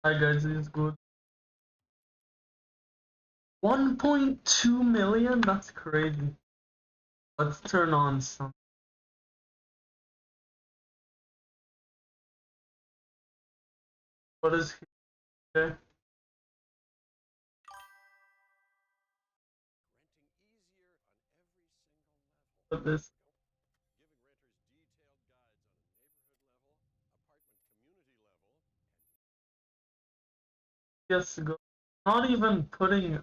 Hi guys, it's good. 1.2 million? That's crazy. Let's turn on some. What is here? What this? Yes, go. Not even putting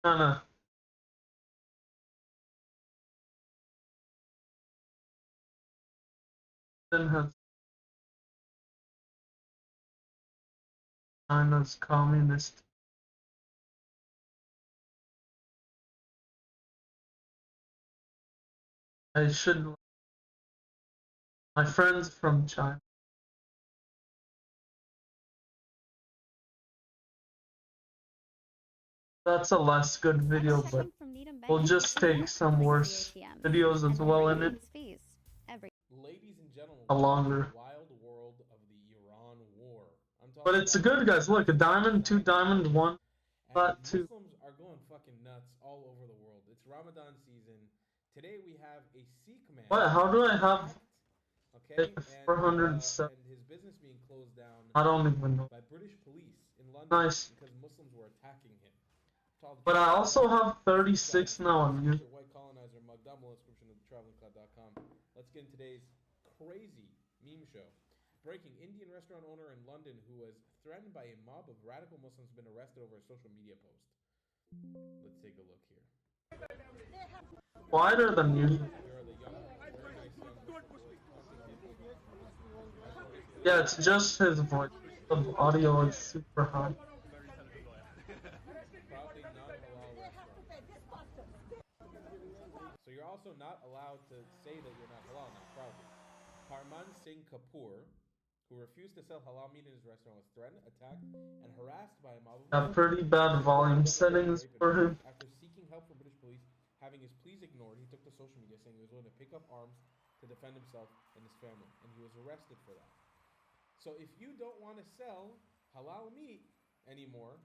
kinda. Then has China's communist. I should. My friends from China. That's a less good video, but we'll just take some worse videos as well in it. Ladies and gentlemen, A welcome to longer. the wild world of the Iran war. I'm But talking it's a about good, guys. Look, a diamond, two diamond, one and flat, two. Muslims are going fucking nuts all over the world. It's Ramadan season. Today we have a Sikh man What? How do I being have attacked, okay, 407? and his business being closed down I don't even know. by British police in London Nice. because Muslims were attacking him. But I Talking also about have Sikh 36 dynasty. now This on is YouTube. Mr. White Colonizer mug down below description of travelingcloud.com. Let's get into today's crazy meme show. Breaking: Indian restaurant owner in London who was threatened by a mob of radical Muslims been arrested over a social media post. Let's take a look here. Wider than usual. Here are the young, very nice young Muslim boys taunting him. Yeah, it's just his voice. The audio is super high. Proudly non-halal restaurant. So you're also not allowed to say that you're not halal now, proudly. Harman Singh Kapoor, who refused to sell halal meat in his restaurant, was threatened, attacked, and harassed by a mob of Yeah, Muslims. pretty bad volume settings Rape and for murder. him. After seeking help from British police, having his pleas ignored, he took to social media saying he was willing to pick up arms to defend himself and his family, and he was arrested for that. So if you don't want to sell halal meat anymore,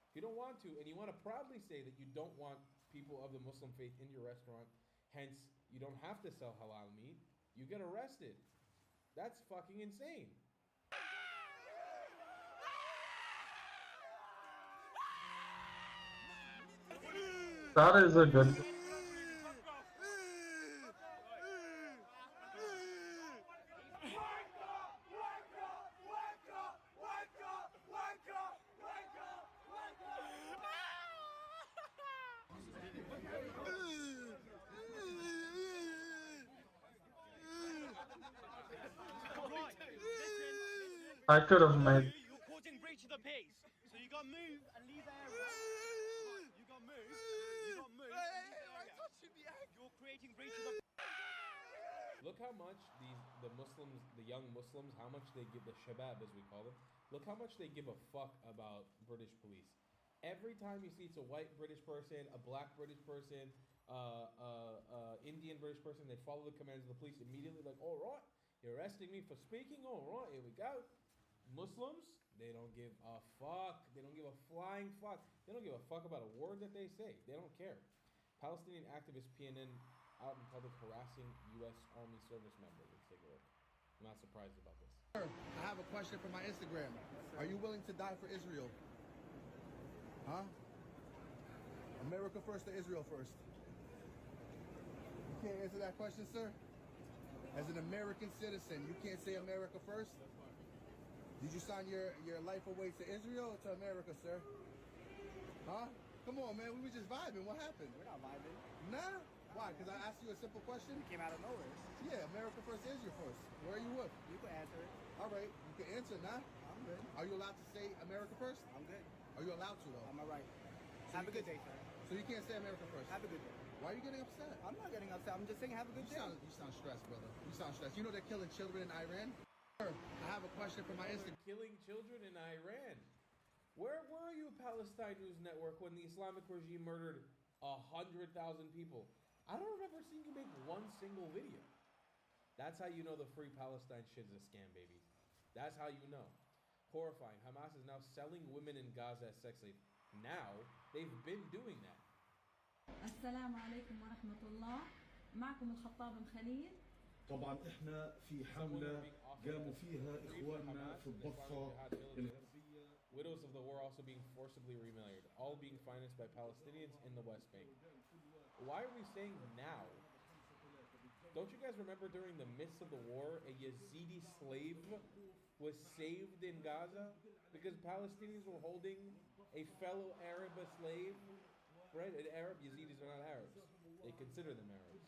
if you don't want to, and you want to proudly say that you don't want people of the Muslim faith in your restaurant, hence you don't have to sell halal meat, you get arrested. That's fucking insane. That is a good. I could have made. You're causing breach of the peace. So you gotta move and leave the area. You gotta move. You gotta move. You're creating breach of the. Look how much the Muslims, the young Muslims, how much they give the shabab as we call them. Look how much they give a fuck about British police. Every time you see it's a white British person, a black British person, Indian British person, they follow the commands of the police immediately. Like, all right, you're arresting me for speaking. All right, here we go. Muslims, they don't give a fuck. They don't give a flying fuck. They don't give a fuck about a word that they say. They don't care. Palestinian activist PNN out in public harassing U.S. Army service member. Let's take a look. I'm not surprised about this. Sir, I have a question for my Instagram. Are you willing to die for Israel? Huh? America first or Israel first? You can't answer that question, sir? As an American citizen, you can't say America first? Did you sign your life away to Israel or to America, sir? Huh? Come on, man. We were just vibing. What happened? We're not vibing. Nah? Why? Because I asked you a simple question? We came out of nowhere. Yeah, America first, Israel first. Where are you with? You can answer it. All right. You can answer, nah? I'm good. Are you allowed to say America first? I'm good. Are you allowed to, though? I'm alright. So Have you a good can- day, sir. So you can't say America first? Have a good day. Why are you getting upset? I'm not getting upset. I'm just saying have a good day. You sound stressed, brother. You sound stressed. You know they're killing children in Iran? Sir, I have a question for my Instagram. Killing children in Iran. Where were you, Palestine News Network, when the Islamic regime murdered 100,000 people? I don't remember seeing you make one single video. That's how you know the Free Palestine shit is a scam, baby. That's how you know. Horrifying. Hamas is now selling women in Gaza as sex slaves. Now, they've been doing that. السلام عليكم ورحمة الله. معكم الخطاب مخليل. طبعا احنا في حملة قاموا فيها اخواننا في الضفة الغربية. Widows of the war also being forcibly remarried, all being financed by Palestinians in the West Bank. Why are we saying now? Don't you guys remember during the midst of the war, a Yazidi slave was saved in Gaza because Palestinians were holding a fellow Arab slave, right? An Arab, Yazidis are not Arabs. They consider them Arabs.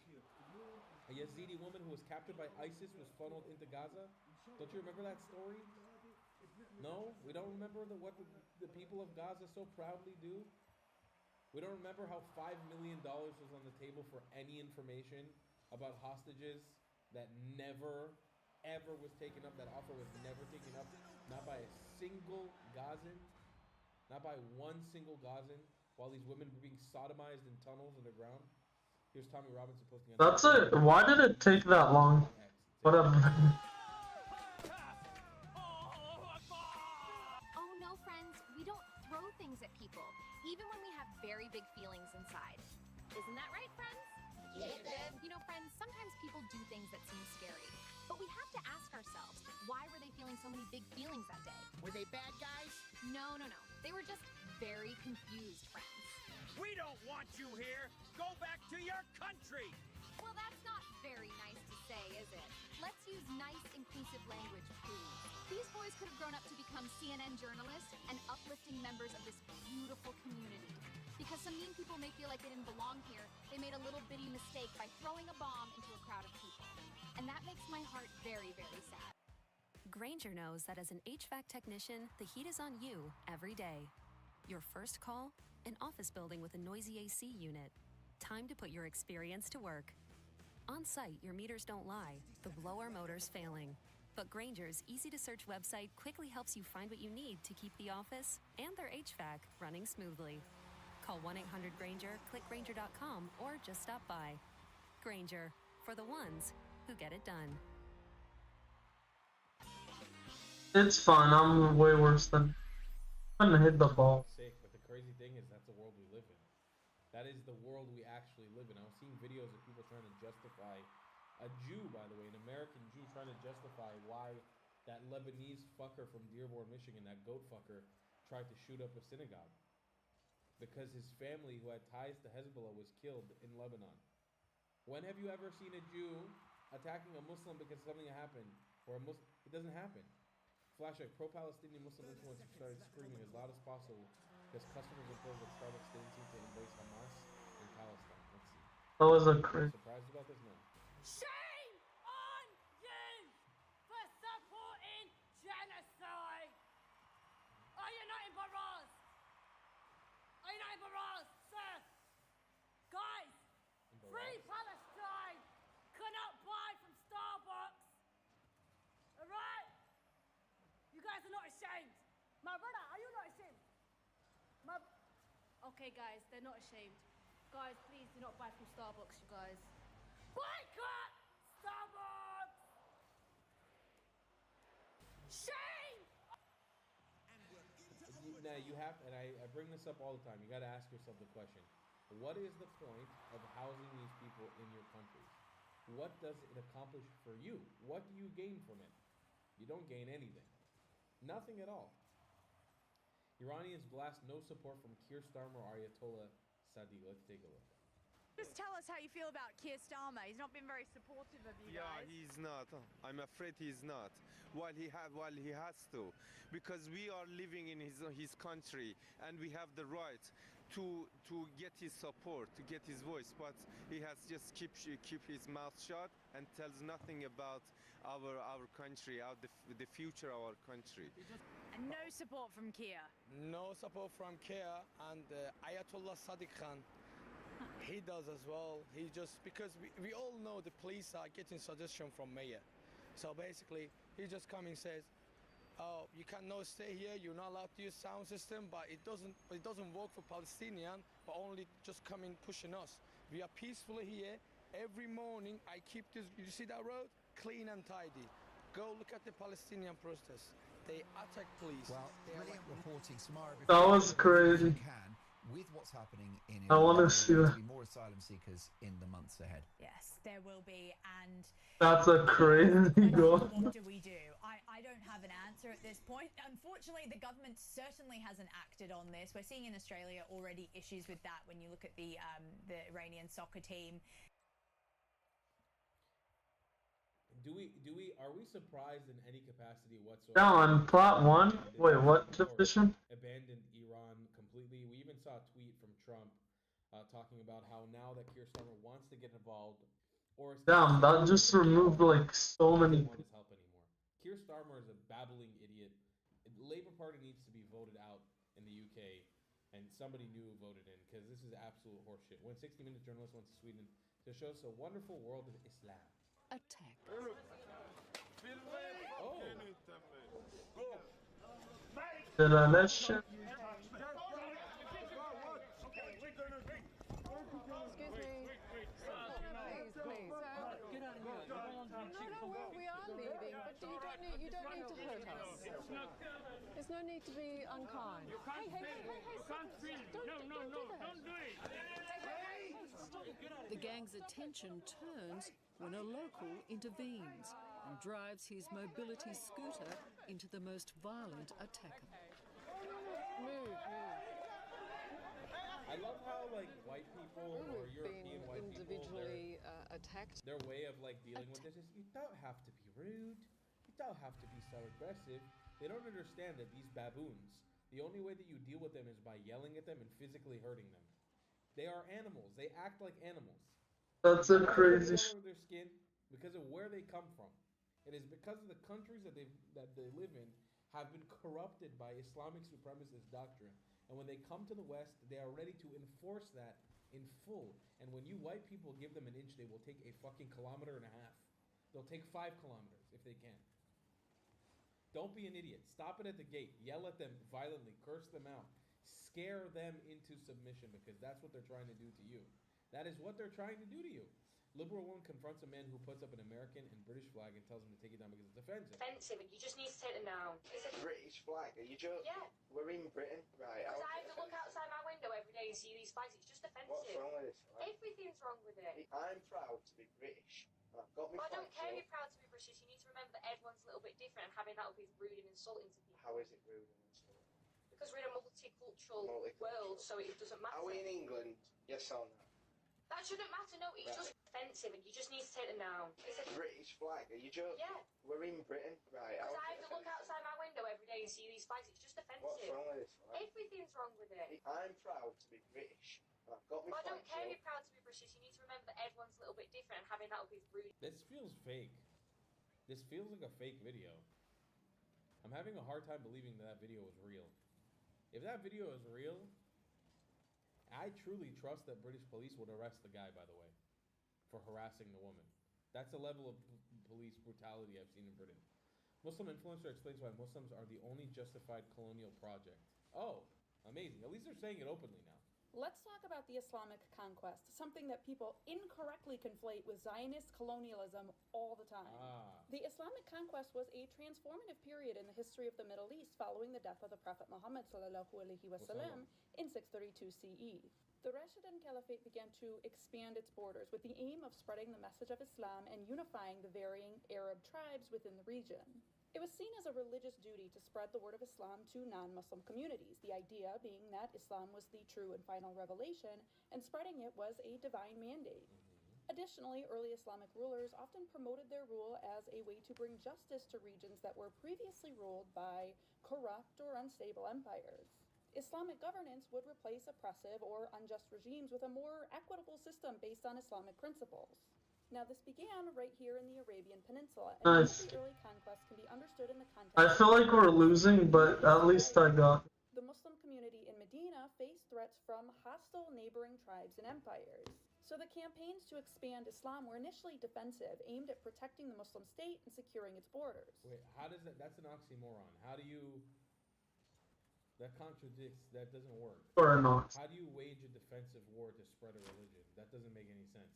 A Yazidi woman who was captured by ISIS was funneled into Gaza. Don't you remember that story? No? We don't remember what the people of Gaza so proudly do? We don't remember how $5 million was on the table for any information about hostages that never, ever was taken up. That offer was never taken up. Not by a single Gazan. Not by one single Gazan. While these women were being sodomized in tunnels underground. Here's Tommy Robinson posting on That's it. Why did it take that long? Whatever. Oh no, friends, we don't throw things at people, even when we have very big feelings inside. Isn't that right, friends? You know, friends, sometimes people do things that seem scary, but we have to ask ourselves, why were they feeling so many big feelings that day? Were they bad guys? No. They were just very confused friends. We don't want you here. Go back to your country. Well, that's not very nice to say, is it? Let's use nice, inclusive language, please. These boys could have grown up to become CNN journalists and uplifting members of this beautiful community. Because some mean people may feel like they didn't belong here, they made a little bitty mistake by throwing a bomb into a crowd of people. And that makes my heart very, very sad. Grainger knows that as an HVAC technician, the heat is on you every day. Your first call? An office building with a noisy AC unit. Time to put your experience to work. On site, your meters don't lie, the blower motor's failing. But Grainger's easy-to-search website quickly helps you find what you need to keep the office and their HVAC running smoothly. Call 1-800-GRAINGER, click Grainger.com, or just stop by. Grainger, for the ones who get it done. It's fun. I'm way worse than. I'm gonna hit the ball. Sick, but the crazy thing is that's the world we live in. That is the world we actually live in. I was seeing videos of people trying to justify a Jew, by the way, an American Jew, trying to justify why that Lebanese fucker from Dearborn, Michigan, that goat fucker, tried to shoot up a synagogue. Because his family, who had ties to Hezbollah, was killed in Lebanon. When have you ever seen a Jew attacking a Muslim because something happened? Or a Muslim? It doesn't happen. Flashback, pro-Palestinian Muslim influencers started screaming as loud as possible because customers and employees at Starbucks didn't seem to embrace Hamas in Palestine. Let's see. That was a crazy. Surprised about this? No. Shame on you for supporting genocide! Are you not embarrassed? Are you not embarrassed, sir? Guys, free Palestine cannot buy from Starbucks. Alright? You guys are not ashamed. My brother, are you not ashamed? Okay, guys, they're not ashamed. Guys, please do not buy from Starbucks, you guys. Boycott Starbucks! Shame! Now you have, and I bring this up all the time. You got to ask yourself the question: what is the point of housing these people in your countries? What does it accomplish for you? What do you gain from it? You don't gain anything, nothing at all. Iranians blast no support from Keir Starmer or Ayatollah Sadiq. Let's take a look. Just tell us how you feel about Keir Starmer. He's not been very supportive of you guys. Yeah, he's not. I'm afraid he's not. While he has to, because we are living in his country and we have the right to get his support, to get his voice. But he has just keep his mouth shut and tells nothing about our country, the future of our country. And no support from Keir. No support from Keir and Ayatollah Sadiq Khan. He does as well. He just, because we all know the police are getting suggestion from mayor. So basically, he just comes and says, oh, you cannot stay here, you're not allowed to use sound system, but it doesn't work for Palestinian, but only just coming pushing us. We are peacefully here. Every morning, I keep this, you see that road? Clean and tidy. Go look at the Palestinian protest. They attack police. Well, They are brilliant like- reporting, Samara. That was crazy. With what's happening in I Iran, wanna there see are going that. to be more asylum seekers in the months ahead. Yes, there will be, and That's a crazy goal. what do we do? I don't have an answer at this point. Unfortunately, the government certainly hasn't acted on this. We're seeing in Australia already issues with that when you look at the Iranian soccer team. Are we surprised in any capacity whatsoever? Now on plot 1. Wait, what division? Abandoned Iran completely. We even saw a tweet from Trump talking about how now that Keir Starmer wants to get involved, or Damn, that just removed like so many. doesn't want his help anymore. Keir Starmer is a babbling idiot. The Labour Party needs to be voted out in the UK, and somebody new voted in, because this is absolute horseshit. When 60 Minutes journalist went to Sweden to show us a wonderful world of Islam. Attack. Oh. Did I let shit? Excuse me. Please. Get out of here. No, we are leaving, but you don't need to hurt us. There's no need to be unkind. Don't do it. The gang's attention turns when a local intervenes and drives his mobility scooter into the most violent attacker. Move. I love how like white people or European white individually people, attacked. their way of like dealing with this is you don't have to be rude, you don't have to be so aggressive. They don't understand that these baboons, the only way that you deal with them is by yelling at them and physically hurting them. They are animals. They act like animals. That's a crazy. Because of their skin, because of where they come from. It is because of the countries that they live in have been corrupted by Islamic supremacist doctrine. And when they come to the West, they are ready to enforce that in full. And when you white people give them an inch, they will take a fucking kilometer and a half. They'll take 5 kilometers if they can. Don't be an idiot. Stop it at the gate. Yell at them violently. Curse them out. Scare them into submission, because that's what they're trying to do to you. That is what they're trying to do to you. Liberal woman confronts a man who puts up an American and British flag and tells him to take it down because it's offensive. Offensive, and you just need to take them down. It's a British flag? Are you joking? Yeah. We're in Britain, right? Because I have to look outside my window every day and see these flags. It's just offensive. What's wrong with this flag? Everything's wrong with it. I'm proud to be British. I've got my Well, I don't flag care if up. you're proud to be British. You need to remember that everyone's a little bit different, and having that up is rude and insulting to people. How is it rude and insulting? Because we're in a multicultural world, so it doesn't matter. Are we in England? Yes or no? That shouldn't matter. No, it's just offensive, and you just need to take them down. It's a British flag? Are you joking? Yeah. We're in Britain, right? Because I have to look outside my window every day and see these flags. It's just offensive. What's wrong with this flag? Everything's wrong with it. I'm proud to be British. I've got my Well, I don't flag care if up. you're proud to be British. You need to remember that everyone's a little bit different, and having that up is rude. This feels fake. This feels like a fake video. I'm having a hard time believing that video is real. If that video is real, I truly trust that British police would arrest the guy, by the way, for harassing the woman. That's the level of police brutality I've seen in Britain. Muslim influencer explains why Muslims are the only justified colonial project. Oh, amazing. At least they're saying it openly now. Let's talk about the Islamic conquest, something that people incorrectly conflate with Zionist colonialism all the time. The Islamic conquest was a transformative period in the history of the Middle East following the death of the Prophet Muhammad ﷺ in 632 CE. The Rashidun Caliphate began to expand its borders with the aim of spreading the message of Islam and unifying the varying Arab tribes within the region. It was seen as a religious duty to spread the word of Islam to non-Muslim communities, the idea being that Islam was the true and final revelation, and spreading it was a divine mandate. Additionally, early Islamic rulers often promoted their rule as a way to bring justice to regions that were previously ruled by corrupt or unstable empires. Islamic governance would replace oppressive or unjust regimes with a more equitable system based on Islamic principles. Now, this began right here in the Arabian Peninsula, and Nice. the early conquest can be understood in the context. I feel like we're losing, but at least I got. The Muslim community in Medina faced threats from hostile neighboring tribes and empires. So the campaigns to expand Islam were initially defensive, aimed at protecting the Muslim state and securing its borders. Wait, how does that? That's an oxymoron. How do you? That contradicts. That doesn't work. Or not. How do you wage a defensive war to spread a religion? That doesn't make any sense.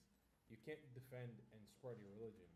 You can't defend and spread your religion.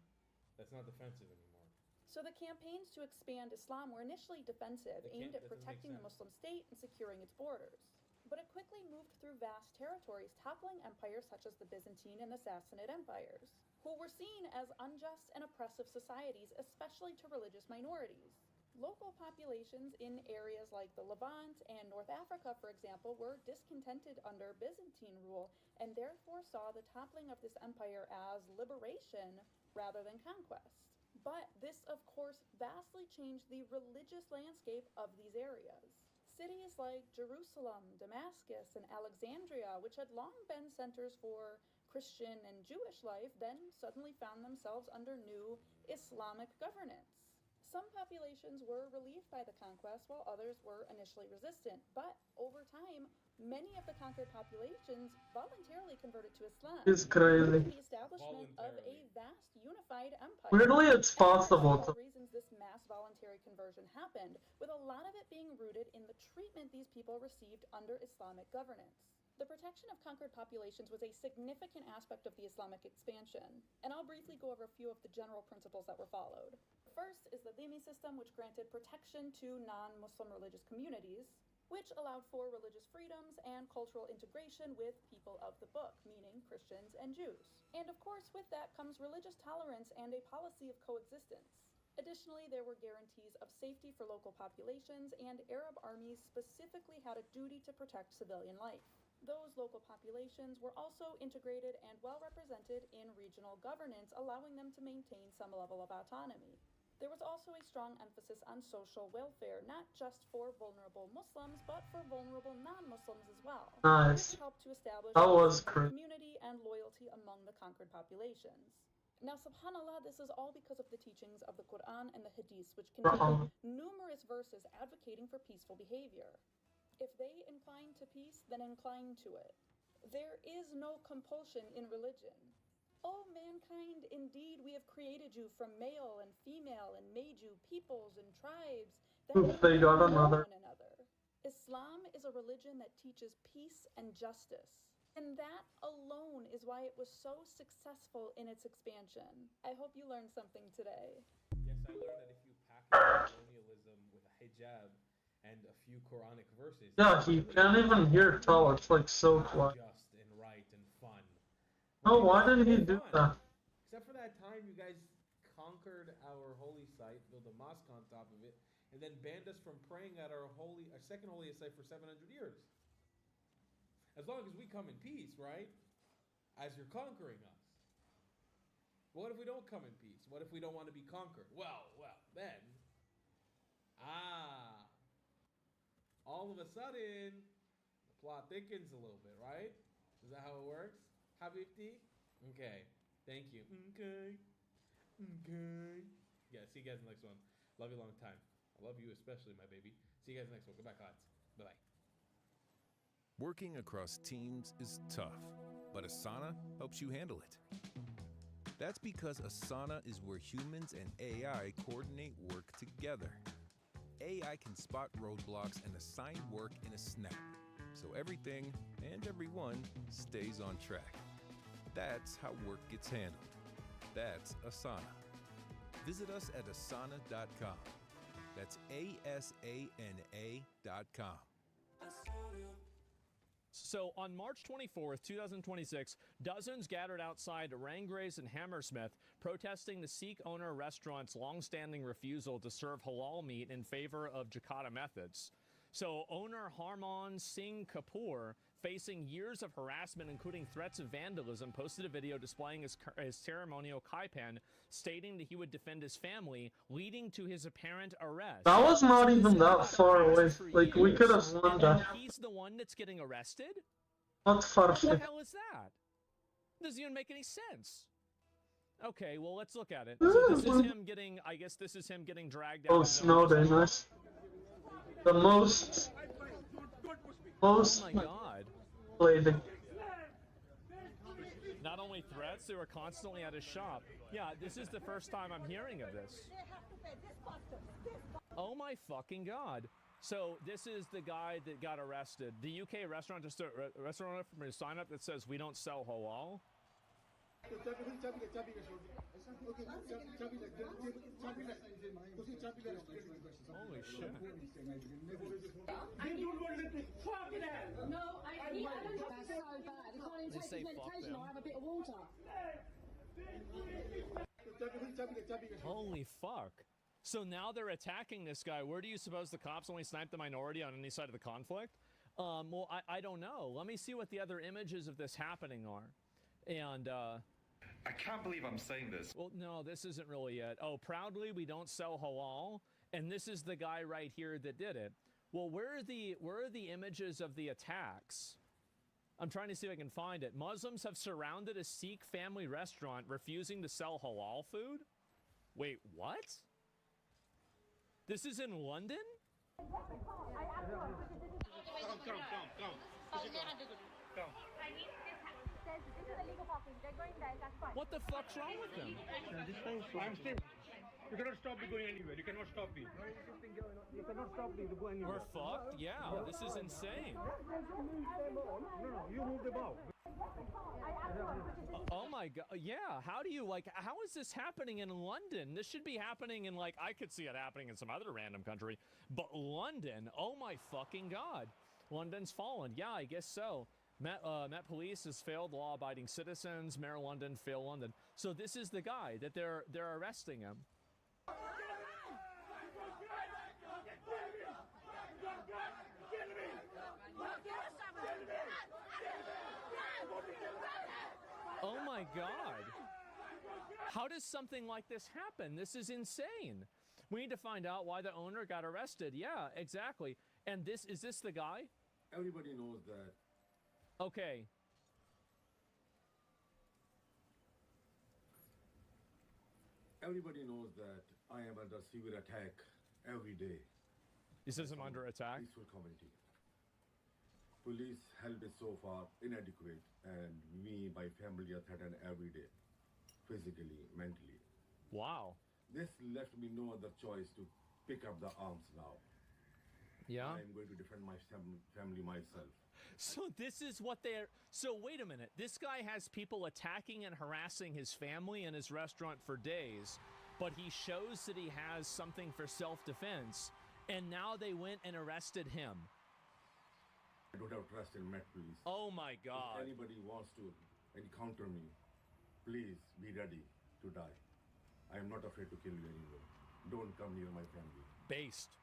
That's not defensive anymore. So the campaigns to expand Islam were initially defensive, aimed at protecting the Muslim state and securing its borders. But it quickly moved through vast territories, toppling empires such as the Byzantine and the Sassanid empires, who were seen as unjust and oppressive societies, especially to religious minorities. Local populations in areas like the Levant and North Africa, for example, were discontented under Byzantine rule and therefore saw the toppling of this empire as liberation rather than conquest. But this, of course, vastly changed the religious landscape of these areas. Cities like Jerusalem, Damascus, and Alexandria, which had long been centers for Christian and Jewish life, then suddenly found themselves under new Islamic governance. Some populations were relieved by the conquest, while others were initially resistant. But over time, many of the conquered populations voluntarily converted to Islam. It's crazy. The establishment of a vast unified empire. Weirdly, it's possible to. Reasons this mass voluntary conversion happened, with a lot of it being rooted in the treatment these people received under Islamic governance. The protection of conquered populations was a significant aspect of the Islamic expansion, and I'll briefly go over a few of the general principles that were followed. First is the dhimmi system, which granted protection to non-Muslim religious communities, which allowed for religious freedoms and cultural integration with people of the book, meaning Christians and Jews. And of course, with that comes religious tolerance and a policy of coexistence. Additionally, there were guarantees of safety for local populations, and Arab armies specifically had a duty to protect civilian life. Those local populations were also integrated and well represented in regional governance, allowing them to maintain some level of autonomy. There was also a strong emphasis on social welfare, not just for vulnerable Muslims, but for vulnerable non-Muslims as well. Nice. This helped to establish That was a crazy. community and loyalty among the conquered populations. Now, subhanAllah, this is all because of the teachings of the Quran and the Hadiths, which contain numerous verses advocating for peaceful behavior. If they incline to peace, then incline to it. There is no compulsion in religion. O mankind, indeed we have created you from male and female and made you peoples and tribes that They got another. one another. Islam is a religion that teaches peace and justice. And that alone is why it was so successful in its expansion. I hope you learned something today. Yes, I learned that if you package colonialism with a hijab and a few Quranic verses... Yeah, he can't even hear tell. It's like so quiet. Just and right and fun. Oh, why did he do that? Except for that time you guys conquered our holy site, built a mosque on top of it, and then banned us from praying at our second holiest site for 700 years. As long as we come in peace, right? As you're conquering us. What if we don't come in peace? What if we don't want to be conquered? Well, then... all of a sudden, the plot thickens a little bit, right? Is that how it works? Habibti? Okay. Thank you. Okay. Yeah, see you guys in the next one. Love you a long time. I love you especially, my baby. See you guys next one. Goodbye, Cots. Bye-bye. Working across teams is tough, but Asana helps you handle it. That's because Asana is where humans and AI coordinate work together. AI can spot roadblocks and assign work in a snap, so everything and everyone stays on track. That's how work gets handled. That's Asana. Visit us at asana.com. That's ASANA.com. So on March 24th, 2026, dozens gathered outside Rangrace and Hammersmith protesting the Sikh owner restaurant's long-standing refusal to serve halal meat in favor of Jakarta methods. So owner Harman Singh Kapoor, facing years of harassment, including threats of vandalism, posted a video displaying his ceremonial kaipan, stating that he would defend his family, leading to his apparent arrest. That was not even that far away. Like, we could have won that. He's the one that's getting arrested? Not far. What the hell is that? Doesn't even make any sense. Okay, well, let's look at it. So this is him getting, I guess this is him getting dragged out. Oh, Snowden, nice. The most Oh my god. played. Not only threats, they were constantly at his shop. Yeah, this is the first time I'm hearing of this. Oh my fucking god. So this is the guy that got arrested. The UK restaurant, just a restaurant from a sign up that says we don't sell halal. Holy shit. No, I don't that's so bad. I can't even They take say his fuck medication them. or have a bit of water. Holy fuck. So now they're attacking this guy. Where do you suppose the cops only snipe the minority on any side of the conflict? Well, I don't know. Let me see what the other images of this happening are. And, I can't believe I'm saying this. well, no, this isn't really it. Oh, proudly, we don't sell halal. And this is the guy right here that did it. Well, where are the images of the attacks? I'm trying to see if I can find it. Muslims have surrounded a Sikh family restaurant, refusing to sell halal food? Wait, what? This is in London? What the fuck's wrong with them? I'm still. You cannot stop me going anywhere. You cannot stop me. You cannot stop me to go anywhere. We're fucked? Yeah, this is insane. No, you move them out. Oh my god, yeah, how do you, like, how is this happening in London? This should be happening in, like, I could see it happening in some other random country, but London, oh my fucking god. London's fallen, yeah, I guess so. Met Police has failed law-abiding citizens, Mayor London, fail London. So this is the guy that they're arresting him. Oh my god. How does something like this happen? This is insane. We need to find out why the owner got arrested. Yeah, exactly. And is this the guy? Everybody knows that. Okay. Everybody knows that I am under severe attack every day. Is this I'm under attack? Peaceful community. Police help is so far inadequate, and me, my family are threatened every day, physically, mentally. Wow. This left me no other choice to pick up the arms now. Yeah. I'm going to defend my family myself. So this is what they're... So wait a minute. This guy has people attacking and harassing his family and his restaurant for days, but he shows that he has something for self-defense, and now they went and arrested him. I don't have trust in Met Police. Oh my god. If anybody wants to encounter me, please be ready to die. I am not afraid to kill you anymore. Don't come near my family. Based.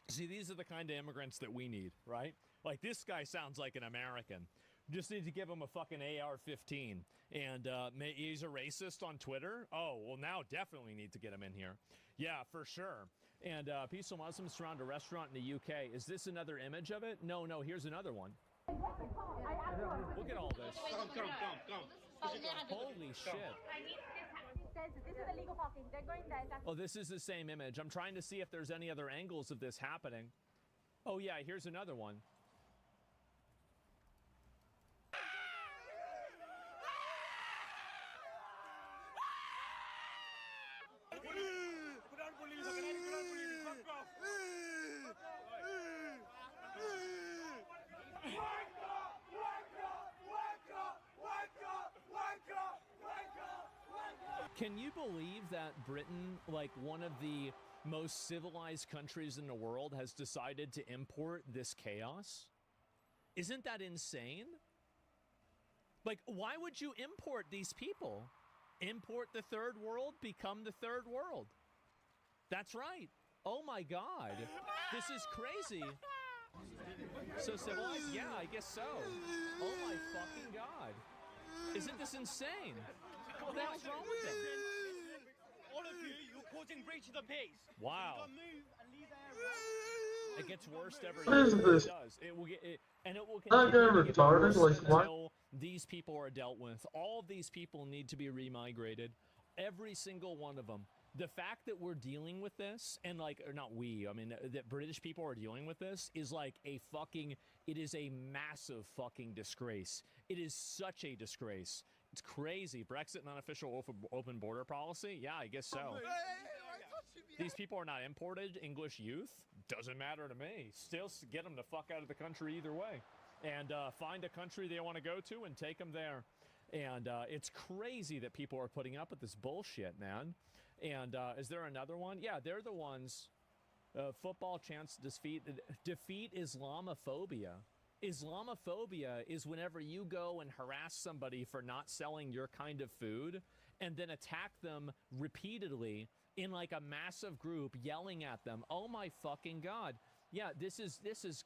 See, these are the kind of immigrants that we need, right? Like, this guy sounds like an American. Just need to give him a fucking AR-15. And he's a racist on Twitter? Oh, well, now definitely need to get him in here. Yeah, for sure. And peaceful Muslims surround a restaurant in the UK. Is this another image of it? No, here's another one. Look at all this. Come. Holy shit. This is illegal parking. They're going there. Oh, this is the same image. I'm trying to see if there's any other angles of this happening. Oh, yeah, here's another one. Can you believe that Britain, like one of the most civilized countries in the world, has decided to import this chaos? Isn't that insane? Like, why would you import these people? Import the third world, become the third world. That's right. Oh my god. This is crazy. So civilized? Yeah, I guess so. Oh my fucking god. Isn't this insane? What the hell's wrong with them? All of you, you're causing breach of the peace. Wow. So you gotta move and leave the area. It gets worse every What year. is this? It does. It will get, and it will Not continue gonna to get retarded, worse like, what? until these people are dealt with. All of these people need to be remigrated. Every single one of them. The fact that we're dealing with this, and like, or not we, I mean, that British people are dealing with this is like a fucking, it is a massive fucking disgrace. It is such a disgrace. It's crazy. Brexit, non-official open border policy? Yeah, I guess so. These people are not imported. English youth? Doesn't matter to me. Still get them the fuck out of the country either way. And find a country they want to go to and take them there. And it's crazy that people are putting up with this bullshit, man. And is there another one? Yeah, they're the ones. Football chants defeat Islamophobia. Islamophobia is whenever you go and harass somebody for not selling your kind of food and then attack them repeatedly in like a massive group yelling at them. Oh my fucking God. Yeah, this is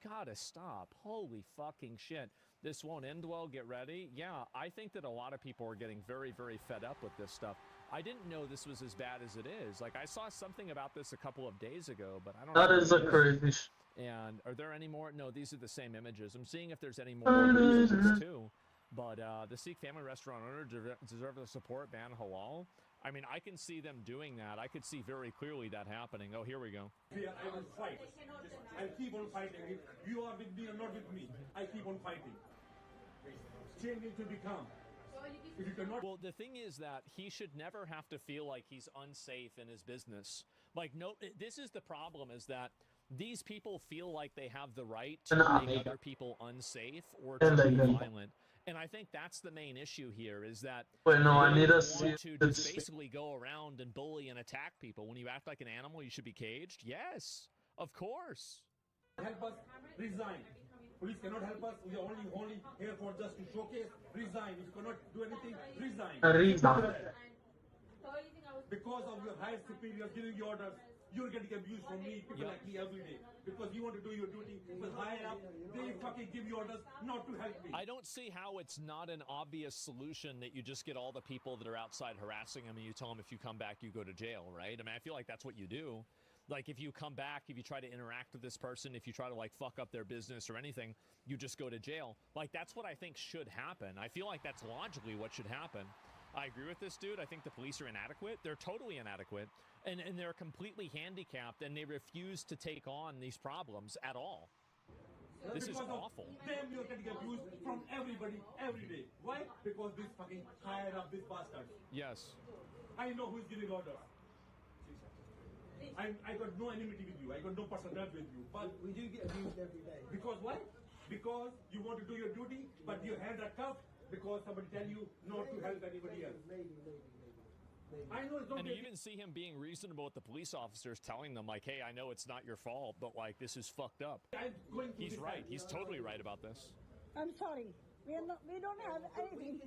gotta stop. Holy fucking shit. This won't end well, get ready. Yeah, I think that a lot of people are getting very, very fed up with this stuff. I didn't know this was as bad as it is. Like, I saw something about this a couple of days ago, but I don't know. That is a crazy And are there any more? No, these are the same images. I'm seeing if there's any more images too. But the Sikh family restaurant owner deserve the support, ban halal. I mean, I can see them doing that. I could see very clearly that happening. Oh, here we go. Here I will fight. I'll keep on fighting. If you are with me or not with me, I keep on fighting. Change needs to become. If you cannot. Well, the thing is that he should never have to feel like he's unsafe in his business. Like, no, this is the problem, is that these people feel like they have the right to make other people unsafe or to be violent. And I think that's the main issue here, is that wait, no, I need to want to just basically go around and bully and attack people. When you act like an animal, you should be caged? Yes, of course. Help us, resign. Police cannot help us. We are only here for just to showcase. Resign. If you cannot do anything, resign. Resign. Because of your higher superiors giving you orders, you're getting abused from me, people like me every day. Because you want to do your duty, but higher up, they fucking give you orders not to help me. I don't see how it's not an obvious solution that you just get all the people that are outside harassing them and you tell them if you come back, you go to jail, right? I mean, I feel like that's what you do. Like, if you come back, if you try to interact with this person, if you try to, like, fuck up their business or anything, you just go to jail. Like, that's what I think should happen. I feel like that's logically what should happen. I agree with this dude. I think the police are inadequate. They're totally inadequate. And they're completely handicapped, and they refuse to take on these problems at all. This is awful. Them you're getting abused from everybody, every day. Why? Because this fucking higher up, this bastard. Yes. I know who's giving orders. I got no enmity with you. I got no personal grudge with you. But we do get abused every day. Because why? Because you want to do your duty, but your hands are cuffed because somebody tell you not to help anybody else. I know it's not. And you even see him being reasonable with the police officers, telling them, like, hey, I know it's not your fault, but, like, this is fucked up. He's right. He's totally right about this. I'm sorry. We don't have anything.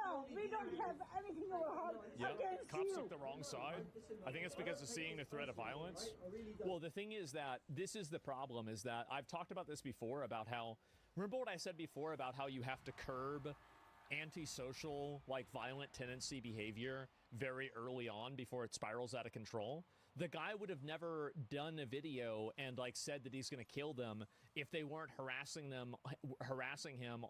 No, we don't have anything over Yeah, cops took the wrong side. I think it's because of seeing the threat of violence. Well, the thing is that this is the problem, is that I've talked about this before, about how, remember what I said before about how you have to curb antisocial, like, violent tendency behavior very early on before it spirals out of control? The guy would have never done a video and, like, said that he's going to kill them if they weren't harassing him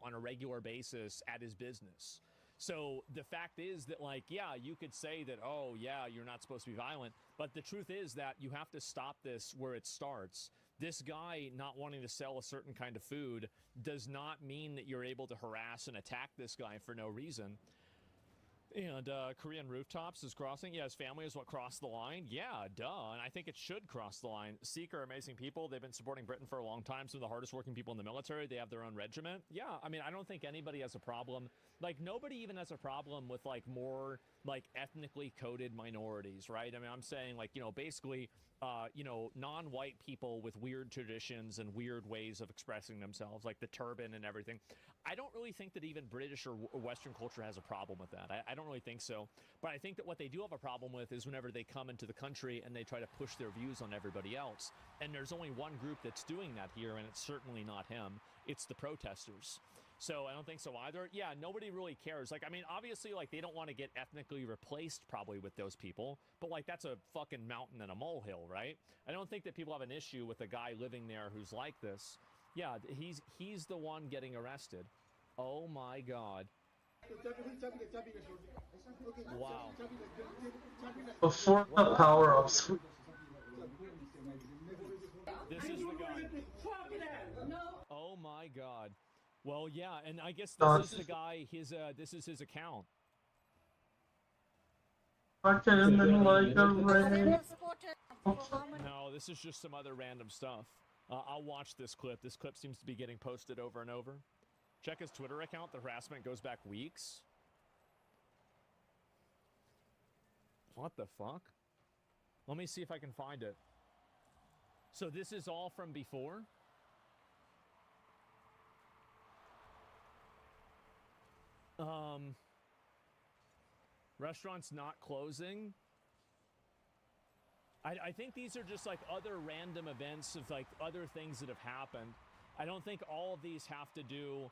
on a regular basis at his business. So the fact is that, like, yeah, you could say that, oh, yeah, you're not supposed to be violent, but the truth is that you have to stop this where it starts. This guy not wanting to sell a certain kind of food does not mean that you're able to harass and attack this guy for no reason. And Korean rooftops is crossing. Yeah, his family is what crossed the line. Yeah, duh. And I think it should cross the line. Sikh are amazing people. They've been supporting Britain for a long time. Some of the hardest working people in the military. They have their own regiment. Yeah, I mean, I don't think anybody has a problem. Like, nobody even has a problem with, like, more, like, ethnically coded minorities, right? I mean, I'm saying, like, you know, basically, you know, non-white people with weird traditions and weird ways of expressing themselves, like the turban and everything. I don't really think that even British or Western culture has a problem with that. I don't really think so. But I think that what they do have a problem with is whenever they come into the country and they try to push their views on everybody else. And there's only one group that's doing that here, and it's certainly not him. It's the protesters. So I don't think so either. Yeah, nobody really cares. Like, I mean, obviously, like, they don't want to get ethnically replaced probably with those people, but, like, that's a fucking mountain and a molehill, right? I don't think that people have an issue with a guy living there who's like this. Yeah, he's the one getting arrested. Oh my God. Wow. Before the power-ups. This is the guy. Oh my God. Well, yeah, and I guess this is the guy, this is his account. I came in like a rain. No, this is just some other random stuff. I'll watch this clip. This clip seems to be getting posted over and over. Check his Twitter account. The harassment goes back weeks. What the fuck? Let me see if I can find it. So this is all from before? Restaurants not closing. I think these are just like other random events of like other things that have happened. I don't think all of these have to do,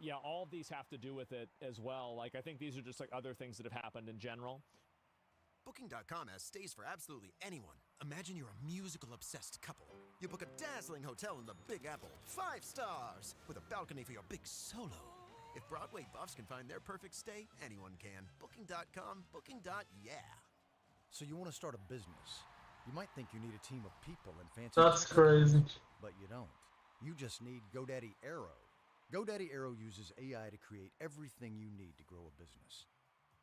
yeah, all of these have to do with it as well. Like, I think these are just like other things that have happened in general. Booking.com has stays for absolutely anyone. Imagine you're a musical-obsessed couple. You book a dazzling hotel in the Big Apple, 5 stars, with a balcony for your big solo. If Broadway buffs can find their perfect stay, anyone can. Booking.com, booking.yeah. So you want to start a business. You might think you need a team of people and fancy... That's crazy. But you don't. You just need GoDaddy Aero. GoDaddy Aero uses AI to create everything you need to grow a business.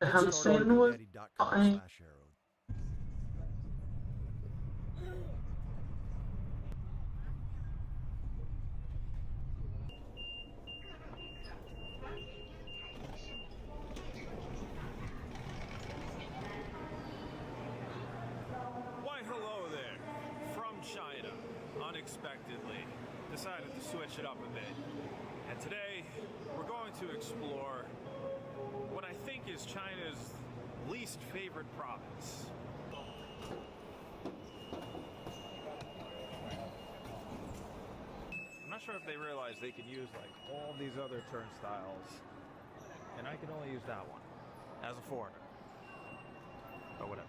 I haven't seen what I... Why, hello there. From China, unexpectedly, decided to switch it up a bit. And today, we're going to explore what I think is China's least favorite province. I'm not sure if they realize they can use like all these other turnstiles, and I can only use that one as a foreigner. But whatever.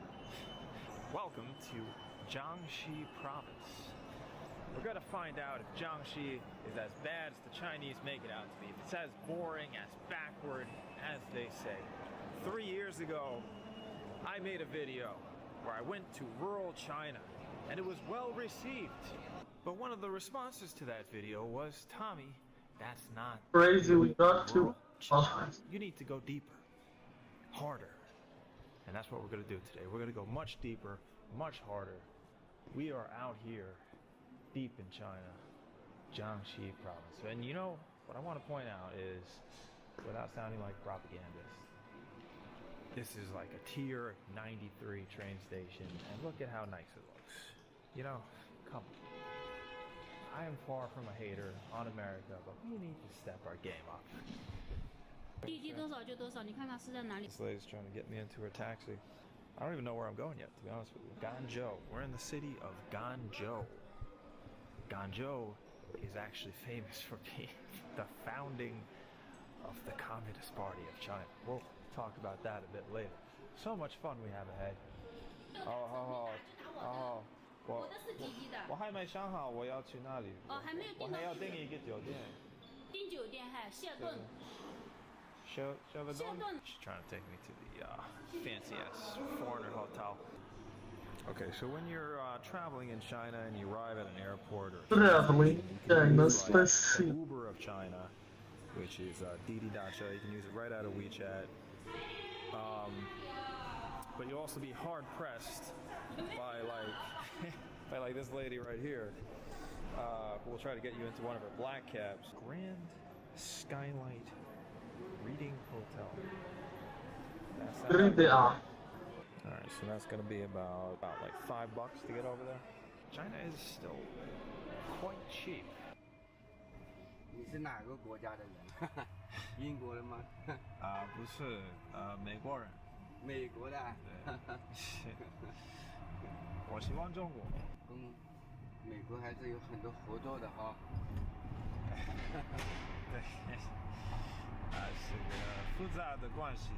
Welcome to Jiangxi province. We're gonna find out if Jiangxi is as bad as the Chinese make it out to be, if it's as boring, as backward as they say. 3 years ago, I made a video where I went to rural China, and it was well received. But one of the responses to that video was, Tommy, that's not Crazy, we got to... You need to go deeper, harder. And that's what we're gonna do today. We're gonna go much deeper, much harder. We are out here, deep in China, Jiangxi province. And you know, what I want to point out is, without sounding like propagandist, this is like a tier 93 train station, and look at how nice it looks. You know, come on. I am far from a hater on America, but we need to step our game up. This lady's trying to get me into her taxi. I don't even know where I'm going yet, to be honest with you. Guangzhou. We're in the city of Guangzhou. Guangzhou is actually famous for being the founding of the Communist Party of China. We'll talk about that a bit later. So much fun we have ahead.我还没想好我要去哪里。我还要订一个酒店。She's trying to take me to the fancy-ass foreigner hotel. Okay, so when you're traveling in China and you arrive at an airport or Uber of China, which is Didi Dacha, you can use it right out of WeChat. But you'll also be hard-pressed by like this lady right here, who will try to get you into one of her black cabs. Grand Skylight Reading Hotel. Alright, so that's gonna be about like $5 to get over there. China is still quite cheap. 你是哪个国家的人？英国人吗？不是，美国人。美国的。对。我喜欢中国。美国还是有很多合作的哈。对。是个复杂的关系。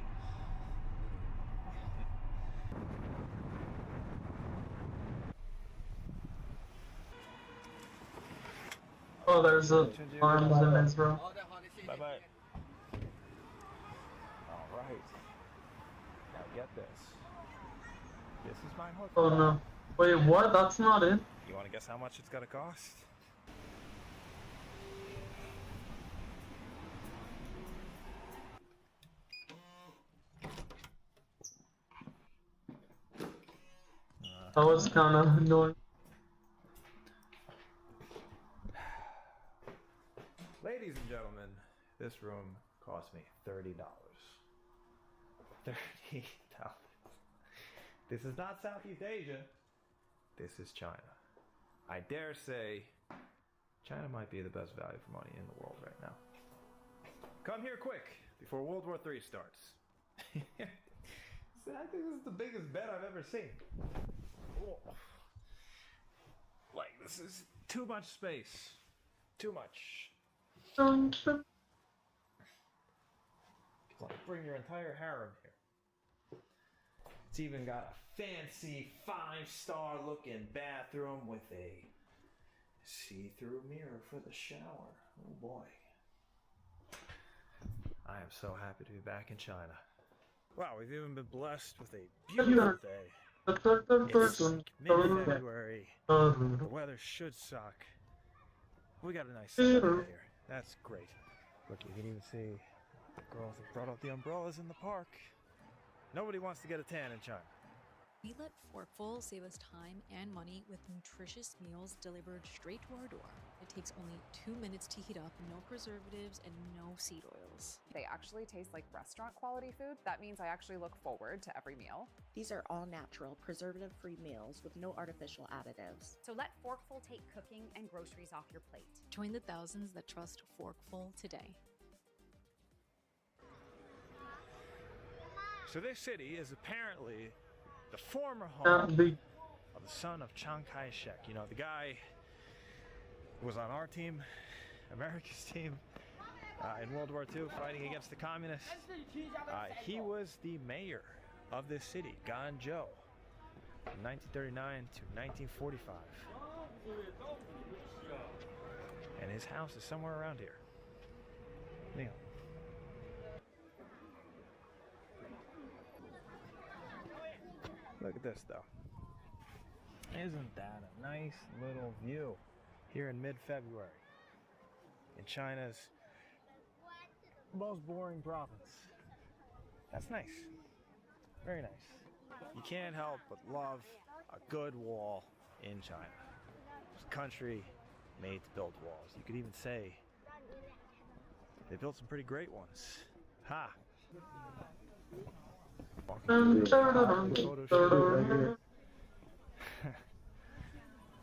Oh, there's a farms in Israel. Bye bye. All right. Now get this. This is my hotel. Oh no. Wait, what? That's not it. You want to guess how much it's gonna cost? That was kind of annoying. Ladies and gentlemen, this room cost me $30. $30. This is not Southeast Asia. This is China. I dare say China might be the best value for money in the world right now. Come here quick before World War III starts. I think this is the biggest bet I've ever seen. Whoa. Like, this is too much space. Too much. Like, bring your entire harem here. It's even got a fancy 5-star looking bathroom with a see-through mirror for the shower. Oh boy. I am so happy to be back in China. Wow, we've even been blessed with a beautiful day. It's mid-February. The weather should suck. We got a nice sunny day here. That's great. Look, you can even see the girls have brought out the umbrellas in the park. Nobody wants to get a tan in China. We let Forkful save us time and money with nutritious meals delivered straight to our door. It takes only 2 minutes to heat up, no preservatives, and no seed oils. They actually taste like restaurant quality food. That means I actually look forward to every meal. These are all natural, preservative-free meals with no artificial additives. So let Forkful take cooking and groceries off your plate. Join the thousands that trust Forkful today. So this city is apparently the former home of the son of Chiang Kai-shek. You know, the guy who was on our team, America's team, in World War II, fighting against the communists. He was the mayor of this city, Ganzhou, from 1939 to 1945. And his house is somewhere around here. Neil. Look at this, though. Isn't that a nice little view here in mid-February in China's most boring province? That's nice. Very nice. You can't help but love a good wall in China. It's a country made to build walls. You could even say they built some pretty great ones. Ha! I'm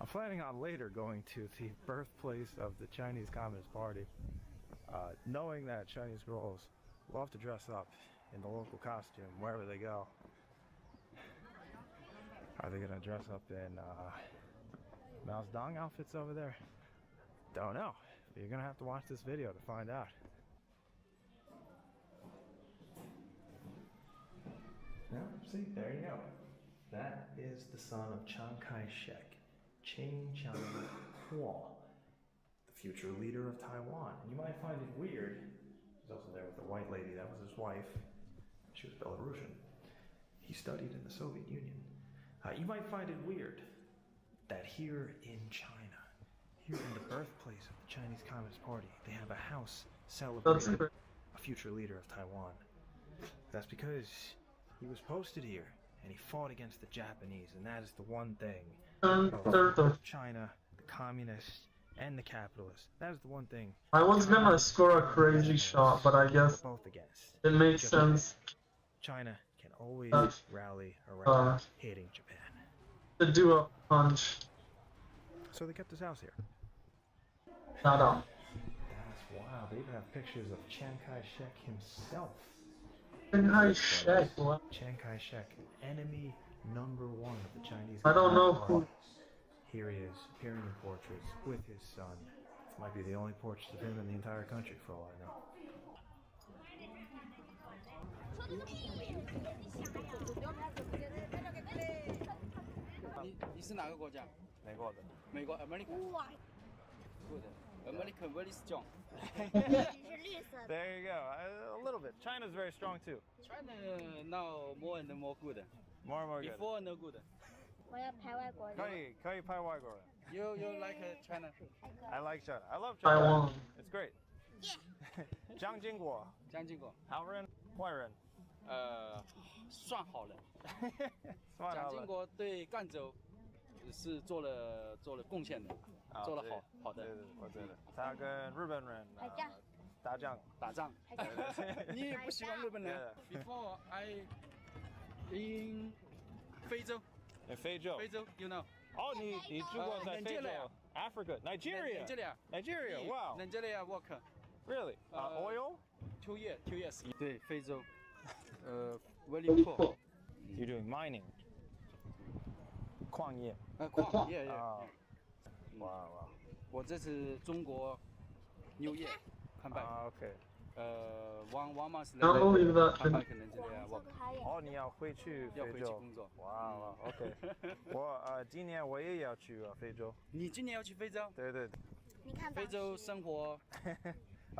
planning on later going to the birthplace of the Chinese Communist Party, knowing that Chinese girls love to dress up in the local costume wherever they go. Are they gonna dress up in Mao Zedong outfits over there? Don't know. You're gonna have to watch this video to find out. No, see, there you go. That is the son of Chiang Kai-shek, Ching Chang-kuo, the future leader of Taiwan. And you might find it weird, he's also there with the white lady, that was his wife. She was Belarusian. He studied in the Soviet Union. You might find it weird that here in China, here in the birthplace of the Chinese Communist Party, they have a house celebrating a future leader of Taiwan. That's because he was posted here, and he fought against the Japanese, and that is the one thing of China, the communists, and the capitalists. That is the one thing. I was gonna score a crazy shot, but I guess both against. It makes sense. China can always rally around hating Japan. To do a punch. So they kept his house here. Not up. That's wild. They even have pictures of Chiang Kai-shek himself. Chiang Kai-shek, what? Chiang Kai-shek, enemy number one of the Chinese. I don't know who. Here he is, appearing in portraits with his son. This might be the only portrait of him in the entire country, for all I know. 你是哪个国家？美国的。美国 American。Good. American very strong. There you go. A little bit. China's very strong too. China now more and more good. More and more good. Before no good. 我要拍外国人。可以拍外国人。You like China? I like China. I love China. Taiwan. It's great. 江经国。江经国。好人，坏人。算好人。算好人。蒋经国对赣州是做了贡献的，做了好的。对，我觉得他跟日本人打仗。你也不喜欢日本人？ Before I in 非洲。非洲。非洲 ，you know。哦，你住过在非洲 ？Africa, Nigeria. Nigeria. Wow. Nigeria work. Really? Oil? 2 years. 对，非洲。very poor. You're doing mining. 矿业。矿业。哇。我这是中国New Year 看拜。OK。one month Can't believe that. 看拜可能这样 work。哦，你要回去要非洲？回去工作。哇 ，OK。我今年我也要去非洲。你今年要去非洲？对。你看非洲生活。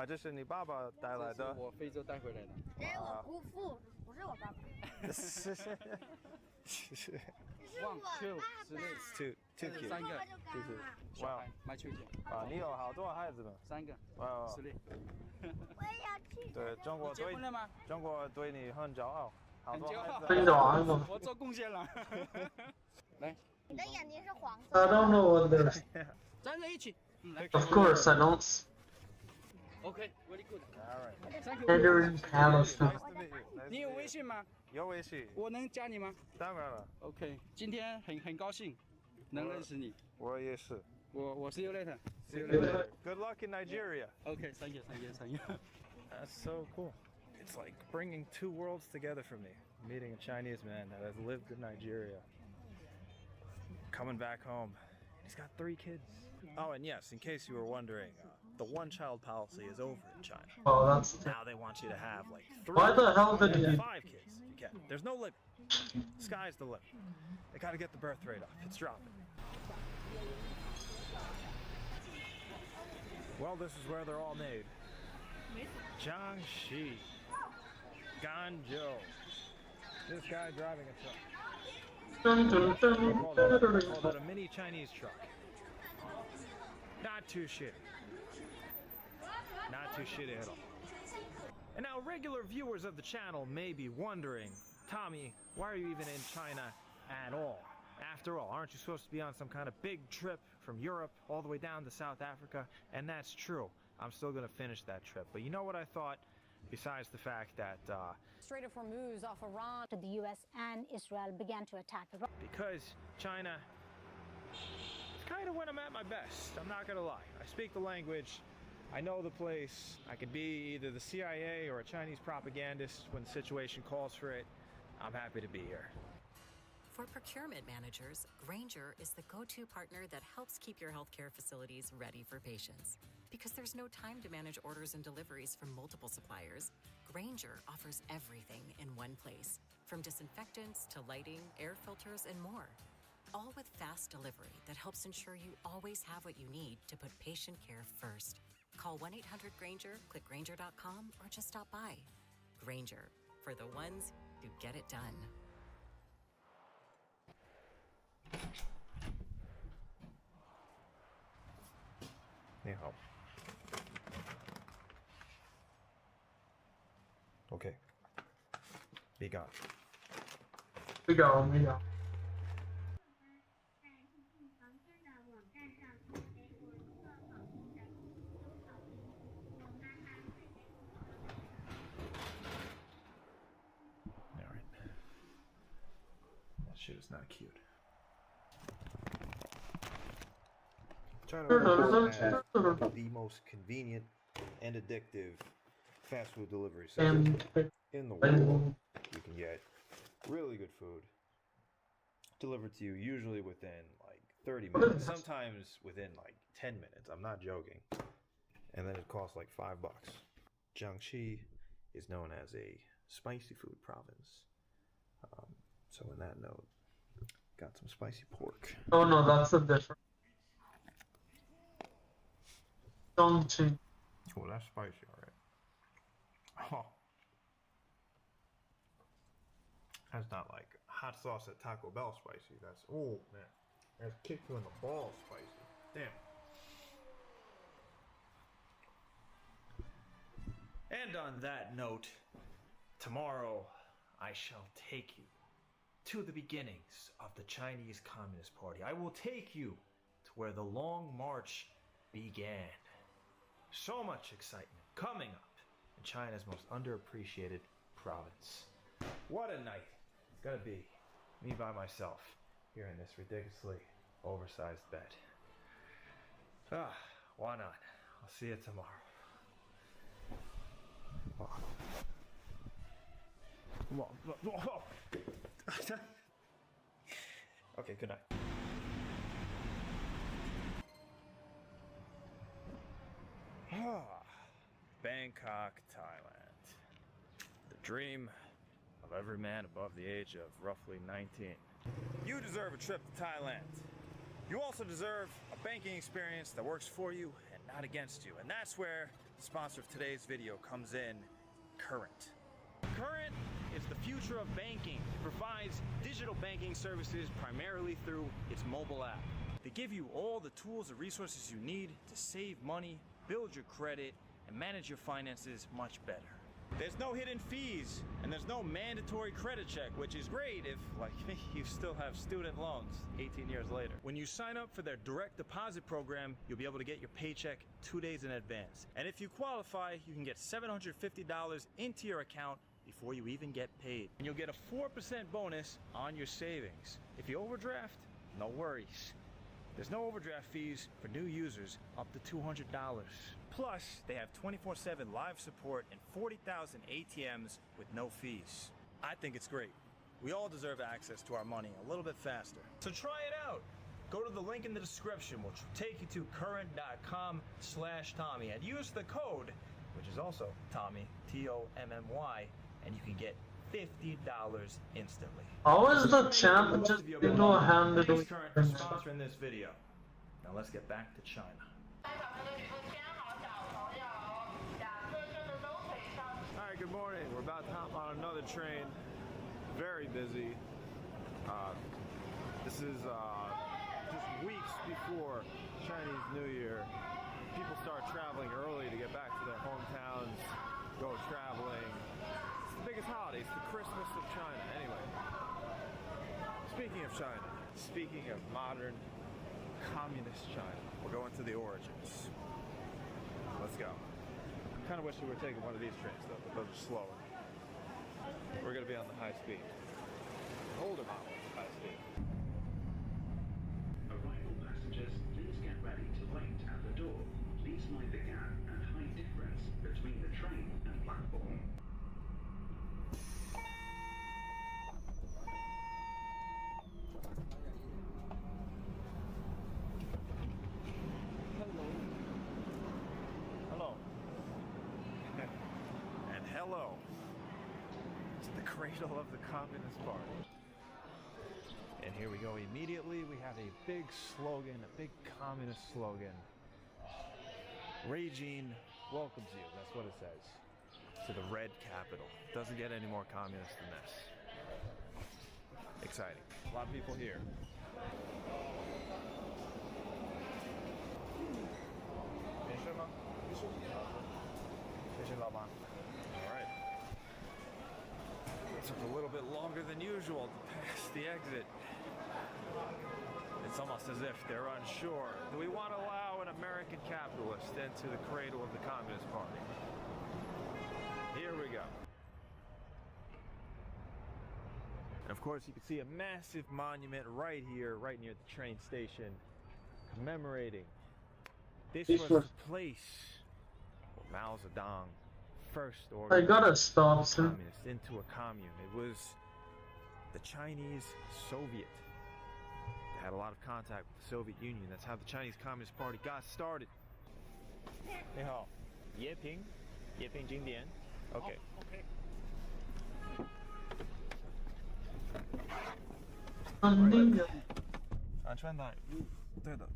这是你爸爸带来的。我非洲带回来的。这是我姑父，不是我爸爸。是。One, two, three, two kids. 3个，就是哇，买球姐。你有好多孩子们？3个。哇。我也要去。对，中国对你很骄傲，好多孩子。很骄傲吗？我做贡献了。来。你的眼睛是黄色。I don't know what this. 3人一起。Of course I don't. Okay, very good. All right. Thank you. Mandarin Palestine. 你有微信吗？有微信。我能加你吗？当然了。OK， 今天很高兴能认识你。我也是。我 see you later. See you later. Good luck in Nigeria. Okay, thank you. That's so cool. It's like bringing two worlds together for me. Meeting a Chinese man that has lived in Nigeria. Coming back home. He's got 3 kids. Oh, and yes, in case you were wondering, the one-child policy is over in China. Oh, that's... Now they want you to have like 3 Why the hell did you... 5 kids. You can. There's no limit. Sky's the limit. They gotta get the birth rate up. It's dropping. Well, this is where they're all made. Jiangxi. Ganzhou. This guy driving a truck. They call that a mini Chinese truck. Not too shitty. Not too shitty at all. And now regular viewers of the channel may be wondering, Tommy, why are you even in China at all? After all, aren't you supposed to be on some kind of big trip from Europe all the way down to South Africa? And that's true. I'm still going to finish that trip. But you know what I thought? Besides the fact that Strait of Hormuz off Iran, the U.S. and Israel began to attack Iran. Because China, it's kind of when I'm at my best. I'm not gonna lie. I speak the language. I know the place. I could be either the CIA or a Chinese propagandist when the situation calls for it. I'm happy to be here. For procurement managers, Grainger is the go-to partner that helps keep your healthcare facilities ready for patients. Because there's no time to manage orders and deliveries from multiple suppliers, Grainger offers everything in one place, from disinfectants to lighting, air filters, and more. All with fast delivery that helps ensure you always have what you need to put patient care first. Call 1-800-GRAINGER, click Grainger.com, or just stop by. Grainger, for the ones who get it done. 你好。Okay. Be gone. Be gone, be gone. Alright. That shit is not cute. China has the most convenient and addictive fast food delivery system in the world. You can get really good food delivered to you usually within like 30 minutes, sometimes within like 10 minutes. I'm not joking. And then it costs like $5. Jiangxi is known as a spicy food province. So in that note, got some spicy pork. Oh no, that's a different. Jiangxi. Oh, that's spicy, alright. Oh. That's not like hot sauce at Taco Bell spicy. That's, oh man. That's kicked you in the balls spicy. Damn. And on that note, tomorrow I shall take you to the beginnings of the Chinese Communist Party. I will take you to where the Long March began. So much excitement coming up in China's most underappreciated province. What a night it's gonna be Me by myself, here in this ridiculously oversized bed. Ah, why not? I'll see you tomorrow. Okay, good night. Bangkok, Thailand. The dream of every man above the age of roughly 19. You deserve a trip to Thailand. You also deserve a banking experience that works for you and not against you. And that's where the sponsor of today's video comes in, Current. Current is the future of banking. It provides digital banking services primarily through its mobile app. They give you all the tools and resources you need to save money, build your credit, and manage your finances much better. There's no hidden fees, and there's no mandatory credit check, which is great if, like me, you still have student loans 18 years later. When you sign up for their direct deposit program, you'll be able to get your paycheck 2 days in advance. And if you qualify, you can get $750 into your account before you even get paid. And you'll get a 4% bonus on your savings. If you overdraft, no worries. There's no overdraft fees for new users up to $200. Plus, they have 24/7 live support and 40,000 ATMs with no fees. I think it's great. We all deserve access to our money a little bit faster. So try it out. Go to the link in the description, which will take you to current.com/Tommy, and use the code, which is also Tommy, Tommy, and you can get $50 instantly. How is the champ just handed Thanks, Current, for sponsoring this video. Now let's get back to China. Alright, good morning. We're about to hop on another train. Very busy. This is just weeks before Chinese New Year. People start traveling early to get back to their hometowns, go traveling. It's the biggest holiday. It's the Christmas of China. Anyway, speaking of China, speaking of modern communist China, we're going to the origins. Let's go. I kind of wish we were taking one of these trains though, but those are slower. We're going to be on the high speed. Older model, high speed. Arrival passengers, please get ready to wait at the door. Please mind the gap and height difference between the train and platform. Hello. And hello to the cradle of the Communist Party. And here we go immediately. We have a big slogan, a big communist slogan. Regine welcomes you. That's what it says. To the red capital. Doesn't get any more communist than this. Exciting. A lot of people here. Alright. It took a little bit longer than usual to pass the exit. It's almost as if they're unsure. Do we want to allow an American capitalist into the cradle of the Communist Party? Here we go. And of course, you can see a massive monument right here, right near the train station, commemorating. This was the place where Mao Zedong first I organized gotta stop soon. communists into a commune. It was the Chinese Soviet. They had a lot of contact with the Soviet Union. That's how the Chinese Communist Party got started. 你好，叶平经典。Okay. Okay. 安全带，对的。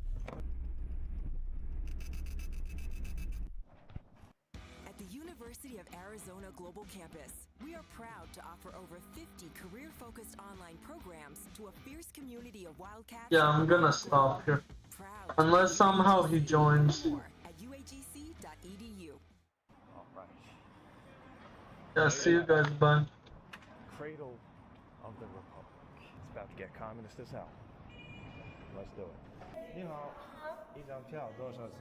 At the University of Arizona Global Campus, we are proud to offer over 50 career-focused online programs to a fierce community of Wildcats. Yeah, I'm gonna stop here. Unless somehow he joins. At uagc.edu. All right. Yeah, see you guys, bye. Cradle of the Republic. It's about to get communist as hell. Let's do it. 你好，一张票多少钱？